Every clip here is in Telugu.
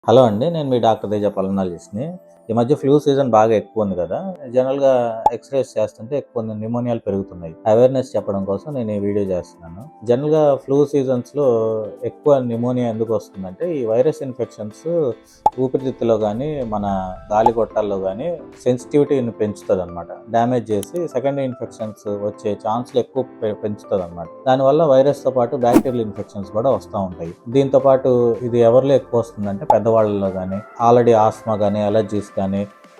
హలో అండి. నేను మీ డాక్టర్ తేజ పల్మనాలజిస్ట్‌ని. ఈ మధ్య ఫ్లూ సీజన్ బాగా ఎక్కువుంది గదా! జనరల్‌గా ఎక్స్‌రేస్ చేస్తుంటే ఎక్కువ న్యూమోనియాలు పెరుగుతున్నాయి. అవేర్‌నెస్ చెప్పడం కోసం నేను ఈ వీడియో చేస్తున్నాను. జనరల్‌గా ఫ్లూ సీజన్స్‌లో ఎక్కువ న్యూమోనియా ఎందుకొస్తుందంటే, ఈ వైరస్ ఇన్ఫెక్షన్స్ ఊపిరితిత్తులో గానీ, మన గాలిగొట్టాల్లో గానీ సెన్సిటివిటీని పెంచుతదనమాట. డ్యామేజ్ చేసి సెకండరీ ఇన్ఫెక్షన్స్ వచ్చే ఛాన్స్‌లు ఎక్కువ పెంచుతదనమాట. దానివల్ల వైరస్‌తో పాటు బ్యాక్టీరియల్ ఇన్ఫెక్షన్స్ కూడా వస్తా ఉంటాయి. దీంతో పాటు ఇది ఎవరిలో ఎక్కువ వస్తుందంటే పెద్దవాళ్ళలో గానీ, ఆల్రెడీ ఆస్మా గానీ, అలర్జీస్ కానీ,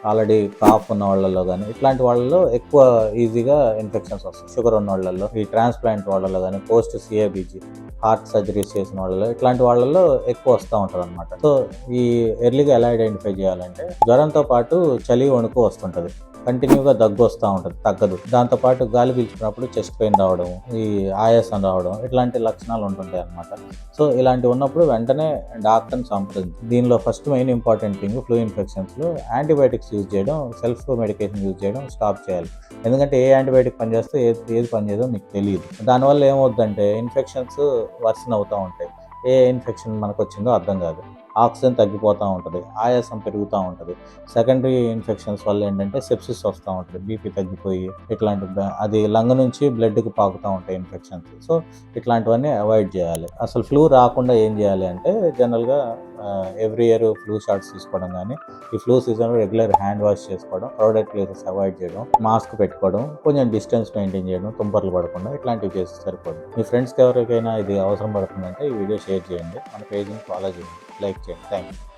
ఆల్రెడీ కాఫ్ ఉన్న వాళ్ళలో గానీ, ఇట్లాంటి వాళ్ళలో ఎక్కువ ఈజీగా ఇన్ఫెక్షన్స్ వస్తాయి. షుగర్ ఉన్న వాళ్ళలో, ఈ ట్రాన్స్‌ప్లాంట్ వాళ్ళలో గానీ, పోస్ట్ సిఏబీజీ హార్ట్ సర్జరీస్ చేసిన వాళ్ళలో, ఇట్లాంటి వాళ్ళలో ఎక్కువ వస్తూ ఉంటదనమాట. సో, ఈ ఎర్లీగా ఎలా ఐడెంటిఫై చేయాలంటే, జ్వరంతో పాటు చలి, వణుకు వస్తుంటది. కంటిన్యూగా దగ్గు వస్తూ ఉంటుంది, తగ్గదు. దాంతోపాటు గాలి పీల్చుకున్నప్పుడు చెస్ట్ పెయిన్ రావడం, ఈ ఆయాసం రావడం, ఇట్లాంటి లక్షణాలు ఉంటుంటాయి అన్నమాట. సో ఇలాంటివి ఉన్నప్పుడు వెంటనే డాక్టర్ని సంప్రదించు. దీనిలో first main important thing flu ఇన్ఫెక్షన్స్లో యాంటీబయాటిక్స్ యూజ్ చేయడం, సెల్ఫ్ మెడికేషన్ యూజ్ చేయడం స్టాప్ చేయాలి. ఎందుకంటే ఏ యాంటీబయాటిక్ పనిచేస్తే ఏది పనిచేయదో మీకు తెలియదు. దానివల్ల ఏమవుద్దంటే ఇన్ఫెక్షన్స్ వర్సన్ అవుతూ ఉంటాయి. ఏ ఇన్ఫెక్షన్ మనకు వచ్చిందో అర్థం కాదు. ఆక్సిజన్ తగ్గిపోతూ ఉంటుంది, ఆయాసం పెరుగుతూ ఉంటుంది. సెకండరీ ఇన్ఫెక్షన్స్ వల్ల ఏంటంటే సెప్సిస్ వస్తూ ఉంటుంది, బీపీ తగ్గిపోయి ఇట్లాంటి అది లంగ్ నుంచి బ్లడ్కి పాకుతూ ఉంటాయి ఇన్ఫెక్షన్స్. సో ఇట్లాంటివన్నీ అవాయిడ్ చేయాలి. అసలు ఫ్లూ రాకుండా ఏం చేయాలి అంటే జనరల్గా ఎవ్రీ ఇయర్ ఫ్లూ షాట్స్ తీసుకోవడం కానీ, ఈ ఫ్లూ సీజన్లో రెగ్యులర్ హ్యాండ్ వాష్ చేసుకోవడం, క్రౌడెడ్ ప్లేసెస్ అవాయిడ్ చేయడం, మాస్క్ పెట్టుకోవడం, కొంచెం డిస్టెన్స్ మెయింటైన్ చేయడం, తుంపర్లు పడకుండా ఇట్లాంటివి చేస్తే సరిపోదు. మీ ఫ్రెండ్స్కి ఎవరికైనా ఇది అవసరం పడుతుందంటే ఈ వీడియో షేర్ చేయండి, మన పేజ్ని ఫాలో చేయండి, లైక్ చేయండి. Thank you.